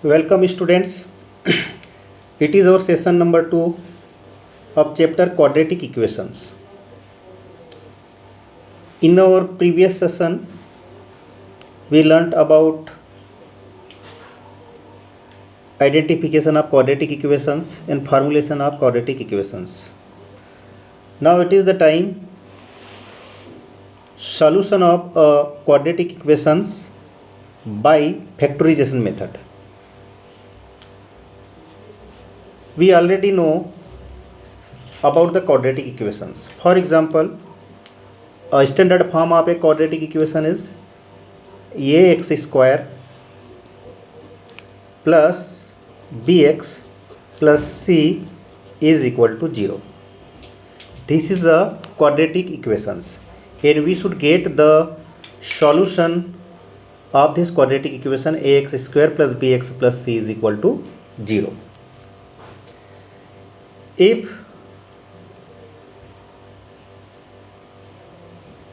Welcome students. It is our session number 2 of chapter quadratic equations. In our previous session we learnt about identification of quadratic equations and formulation of quadratic equations. Now it is the time solution of quadratic equations by factorization method. We already know about the quadratic equations. For example, a standard form of a quadratic equation is ax square plus bx plus c is equal to 0. This is a quadratic equations, and we should get the solution of this quadratic equation ax square plus bx plus c is equal to 0. If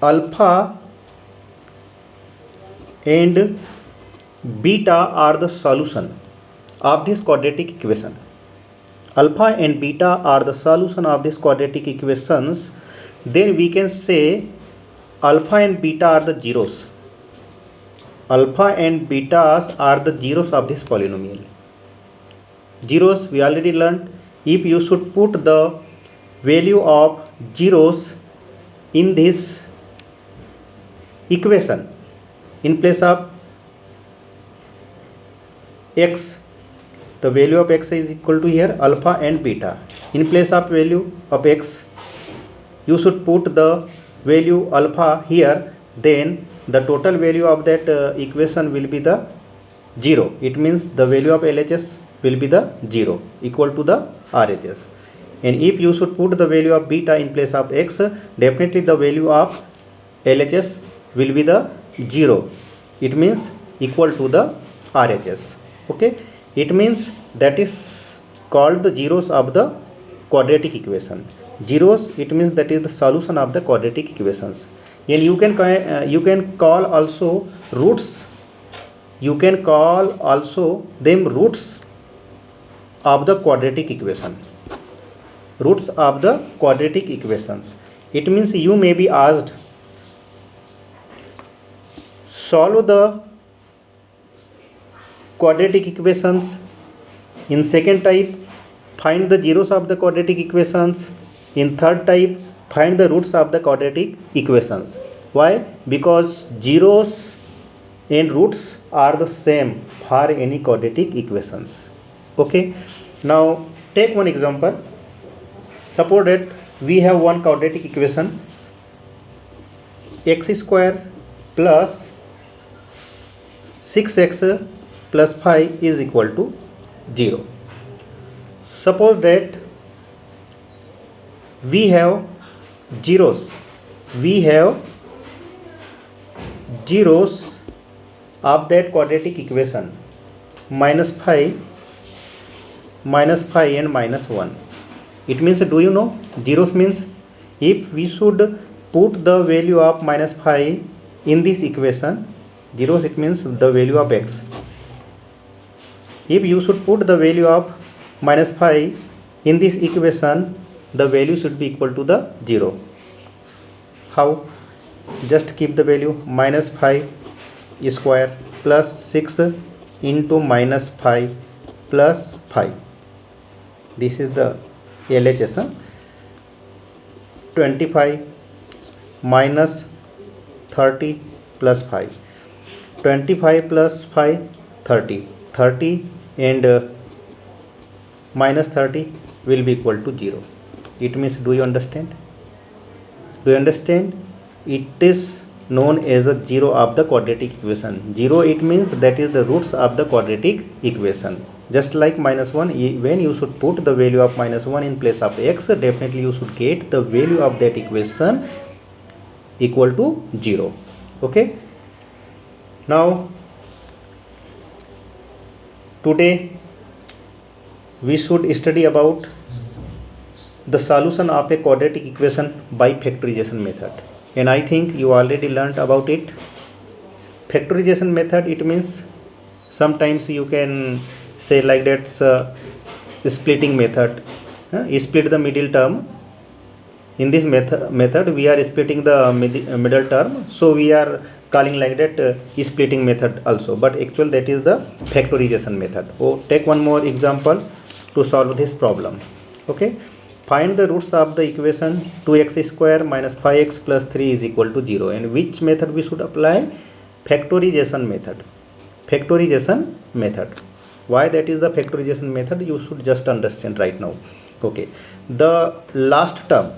alpha and beta are the solution of this quadratic equation, alpha and beta are the solution of this quadratic equations, then we can say alpha and beta are the zeros. Alpha and betas are the zeros of this polynomial. Zeros we already learned. If you should put the value of zeros in this equation in place of x, the value of x is equal to here alpha and beta. In place of value of x you should put the value alpha here, then the total value of that equation will be the 0. It means the value of LHS will be the 0 equal to the RHS. And if you should put the value of beta in place of x, definitely the value of LHS will be the 0. It means equal to the RHS. Okay, it means that is called the zeros of the quadratic equation. Zeros, it means that is the solution of the quadratic equations. And you can call also roots. You can call also them roots of the quadratic equation. Roots of the quadratic equations. It means you may be asked, solve the quadratic equations. In second type, find the zeros of the quadratic equations. In third type, find the roots of the quadratic equations. Why? Because zeros and roots are the same for any quadratic equations. Okay, now take one example. Suppose that we have one quadratic equation x square plus 6x plus 5 is equal to 0. Suppose that we have zeros. We have zeros of that quadratic equation minus 5 and minus 1. It means, do you know, zeros means if we should put the value of minus 5 in this equation, zeros it means the value of x. If you should put the value of minus 5 in this equation, the value should be equal to the 0. How? Just keep the value minus 5 square plus 6 into minus 5 plus 5. This is the LHS. 25 minus 30 plus 5. 25 plus 5, 30. 30 and minus 30 will be equal to 0. It means, do you understand? Do you understand? It is known as a zero of the quadratic equation. Zero, it means that is the roots of the quadratic equation. Just like minus 1, when you should put the value of minus 1 in place of x, definitely you should get the value of that equation equal to 0. Okay. Now today we should study about the solution of a quadratic equation by factorization method, and I think you already learnt about it. Factorization method, it means sometimes you can say like that's splitting method. Split the middle term. In this method we are splitting the middle term, so we are calling like that splitting method also, but actually that is the factorization method. Take one more example to solve this problem. Okay, find the roots of the equation 2x square minus 5x plus 3 is equal to 0, and which method we should apply? Factorization method. Factorization method. Why that is the factorization method, you should just understand right now. Okay, the last term,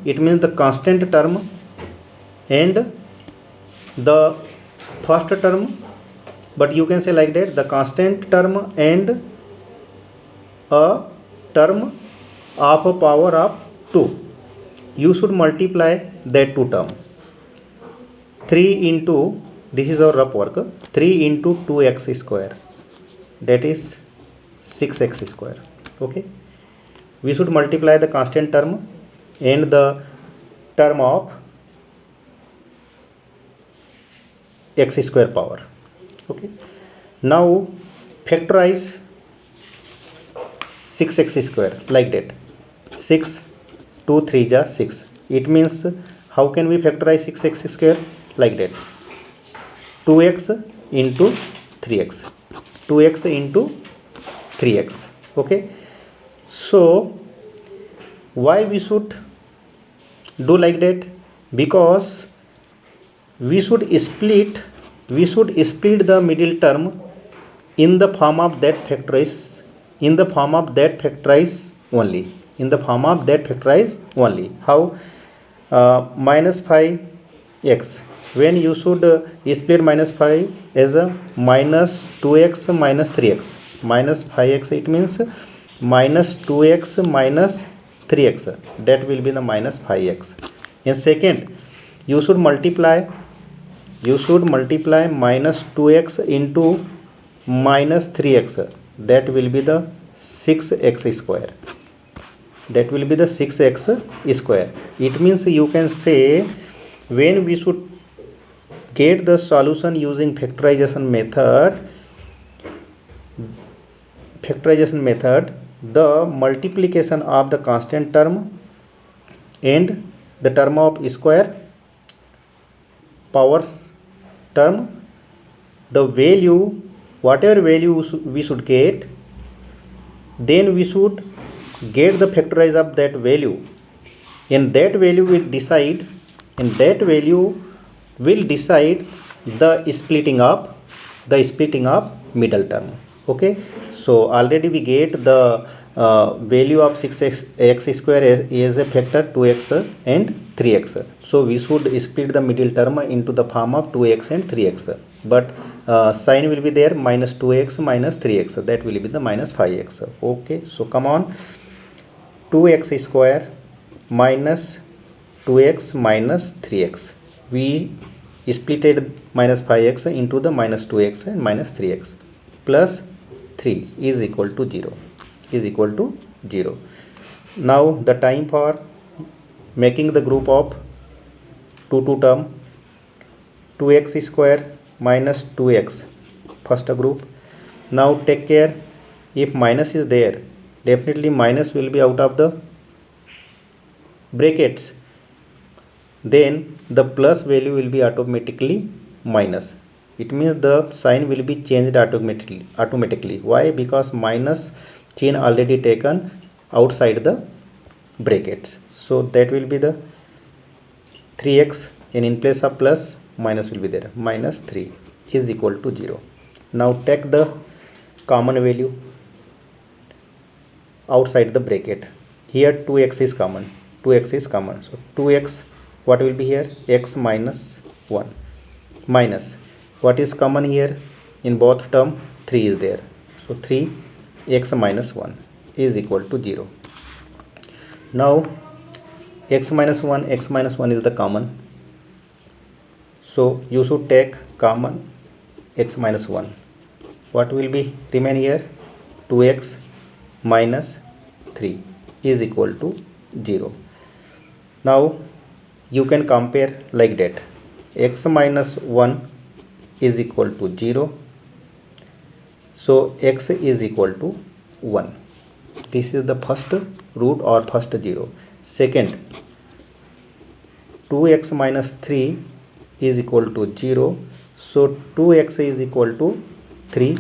it means the constant term, and the first term, but you can say like that, the constant term and a term of a power of 2. You should multiply that two term. 3 into, this is our rough work, 3 into 2x square, that is 6x square. Okay, we should multiply the constant term and the term of x square power. Okay, now factorize 6x square like that. 6 2 3 ja 6. It means how can we factorize 6x square? Like that, 2x into 3x, 2x into 3x. Okay, so why we should do like that? Because we should split the middle term in the form of that factorize, only. How? Minus 5x, when you should split minus 5 as a minus 2x minus 3x, minus 5x, it means minus 2x minus 3x, that will be the minus 5x. And second, you should multiply minus 2x into minus 3x, that will be the 6x square, that will be the 6x square. It means you can say, when we should get the solution using factorization method, the multiplication of the constant term and the term of square powers term, the value, whatever value we should get, then we should get the factorize of that value, and that value will decide the splitting of middle term. Okay, so already we get the value of 6x square as a factor 2x and 3x, so we should split the middle term into the form of 2x and 3x, but sign will be there, minus 2x minus 3x, that will be the minus 5x. Okay, so come on, 2x square minus 2x minus 3x, we splitted minus 5x into the minus 2x and minus 3x, plus 3 is equal to 0. Now the time for making the group of 2 term, 2x square minus 2x, first group. Now take care, if minus is there, definitely minus will be out of the brackets, then the plus value will be automatically minus. It means the sign will be changed automatically. Why? Because minus chain already taken outside the brackets, so that will be the 3x, and in place of plus, minus will be there, minus 3 is equal to 0. Now take the common value outside the bracket. Here 2x is common, so 2x, what will be here? X minus 1, minus what is common here in both term? 3 is there, so 3x minus 1 is equal to 0. Now x minus 1 is the common, so you should take common x minus 1. What will be remain here? 2x minus 3 is equal to 0. Now you can compare like that, x minus 1 is equal to 0. So x is equal to 1. This is the first root or first 0. Second, 2x minus 3 is equal to 0. So 2x is equal to 3.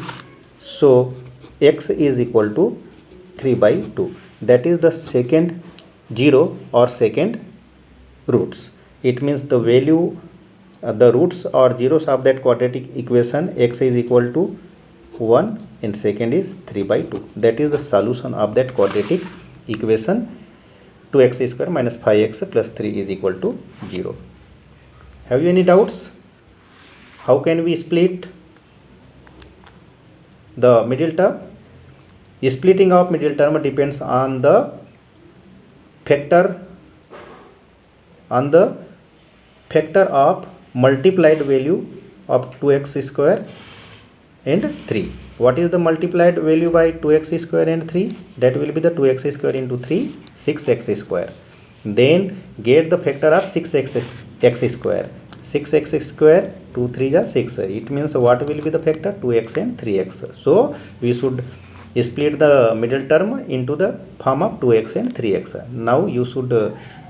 So x is equal to 3 by 2. That is the second 0 or second roots. It means the value, the roots or zeros of that quadratic equation, x is equal to 1 and second is 3 by 2. That is the solution of that quadratic equation, 2x square minus 5x plus 3 is equal to 0. Have you any doubts? How can we split the middle term? Splitting of middle term depends on the factor of multiplied value of 2x square and 3. What is the multiplied value by 2x square and 3? That will be the 2x square into 3, 6x square. Then get the factor of 6x square. 6x square, 2 3 is 6. It means what will be the factor? 2x and 3x. So we should split the middle term into the form of 2x and 3x. Now you should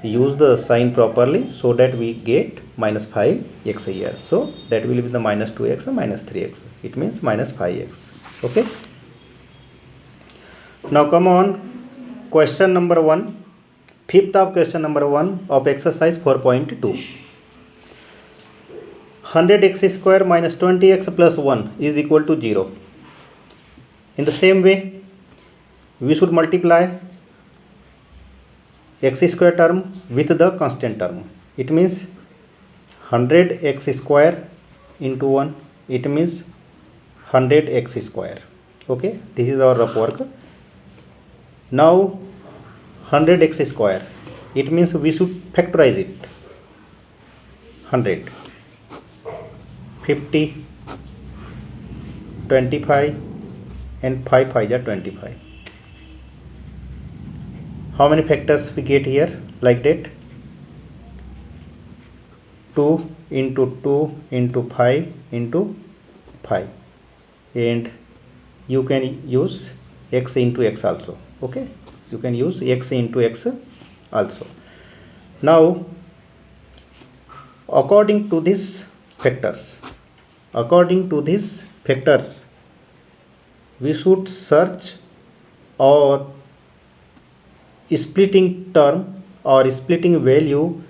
use the sign properly so that we get minus 5x here. So that will be the minus 2x minus 3x. It means minus 5x. Okay. Now come on, question number 1. Fifth of question number 1 of exercise 4.2. 100x square minus 20x plus 1 is equal to 0. In the same way, we should multiply x square term with the constant term. It means 100x square into 1. It means 100x square. Okay, this is our rough work. Now 100x square. It means we should factorize it. 100, 50, 25 and 5 5 are 25. How many factors we get here? Like that, 2 into 2 into 5 into 5, and you can use x into x also. Okay, you can use x into x also. Now according to these factors, we should search or splitting term or splitting value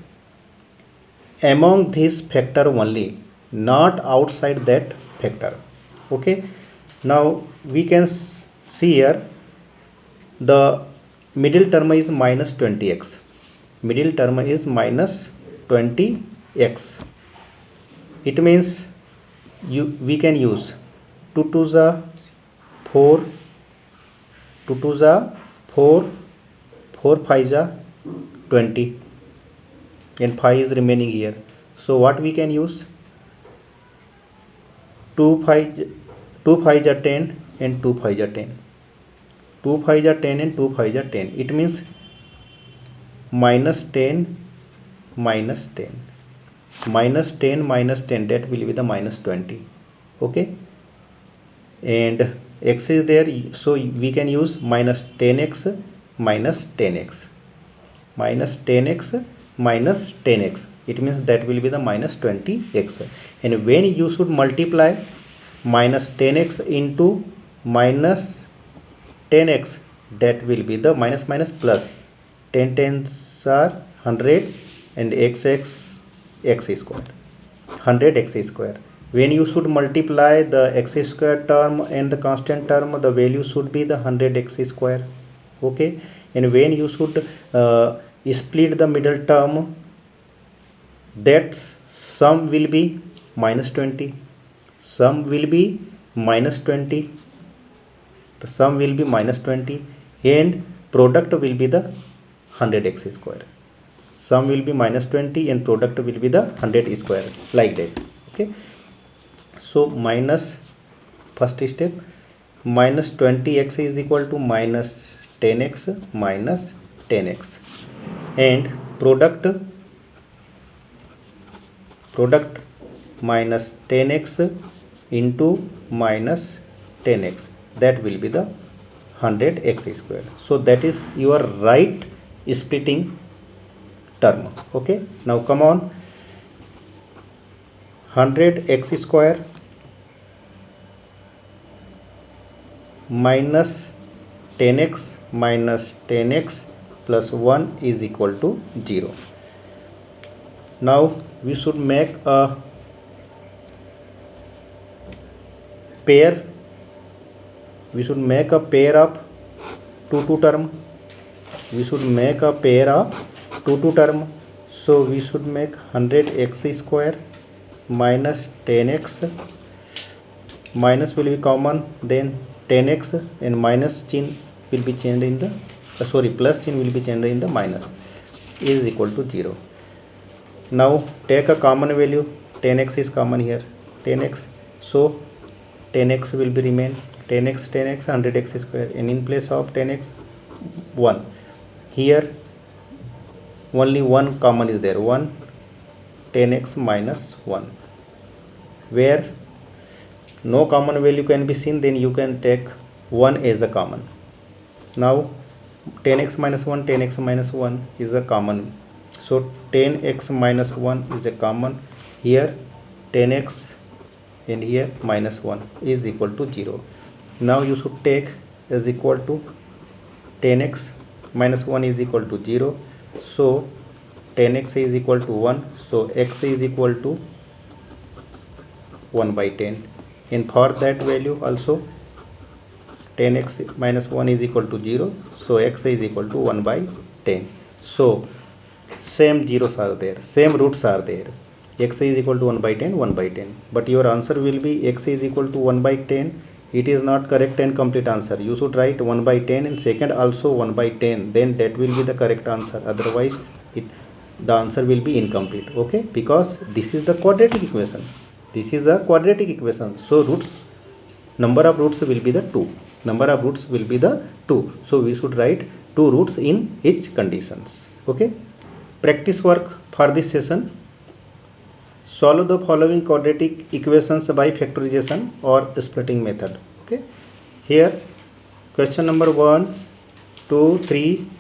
among this factor only, not outside that factor. Okay, now we can see here the middle term is minus 20x. Middle term is minus 20x. It means we can use 2 2s are 4, 2 2s are 4, 4 5s are 20, and 5 is remaining here. So what we can use? 2 5s are 10 and 2 5s are 10. 2 5s are 10 and 2 5s are 10. It means minus 10 minus 10. Minus 10 minus 10, that will be the minus 20. Okay, and x is there, so we can use minus 10x minus 10x, minus 10x minus 10x. It means that will be the minus 20x. And when you should multiply minus 10x into minus 10x, that will be the minus minus plus. 10 10s are 100 and x square, 100x square. When you should multiply the x square term and the constant term, the value should be the 100x square. Okay, and when you should split the middle term, that sum will be minus 20, sum will be minus 20, the sum will be minus 20, and product will be the 100x square. Sum will be minus 20 and product will be the 100 square, like that. Okay, so minus, first step, minus 20x is equal to minus 10x minus 10x, and product minus 10x into minus 10x, that will be the 100x square. So that is your right splitting term. Okay, now come on, 100x square minus 10x minus 10x plus 1 is equal to 0. Now we should make a pair. We should make a pair of 2 term. We should make a pair of 2 term. So we should make 100x square minus 10x, minus will be common, then 10x and minus sign will be changed in the plus sign will be changed in the minus, is equal to 0. Now take a common value, 10x is common here, 10x, so 10x will be remain, 10x 100x square, and in place of 10x 1, here only one common is there, 1, 10x minus 1, where no common value can be seen, then you can take 1 as a common. Now 10x minus 1, 10x minus 1 is a common, so 10x minus 1 is a common, here 10x and here minus 1 is equal to 0. Now you should take is equal to 10x minus 1 is equal to 0, so 10x is equal to 1, so x is equal to 1 by 10, and for that value also 10x minus 1 is equal to 0, so x is equal to 1 by 10. So same zeros are there, same roots are there, x is equal to 1 by 10, 1 by 10, but your answer will be x is equal to 1 by 10. It is not correct and complete answer. You should write 1 by 10 and second also 1 by 10, then that will be the correct answer, otherwise the answer will be incomplete. Okay, because this is the quadratic equation, this is a quadratic equation, so number of roots will be the 2, so we should write 2 roots in each conditions. Okay, practice work for this session: solve the following quadratic equations by factorization or splitting method. Okay, here question number 1, 2, 3,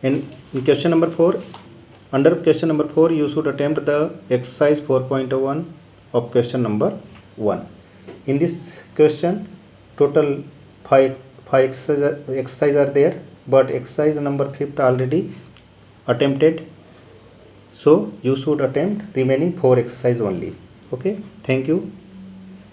and in question number 4, under question number 4 you should attempt the exercise 4.1 of question number 1. In this question total 5 exercises are there, but exercise number 5th already attempted, so you should attempt remaining 4 exercise only. Okay, thank you.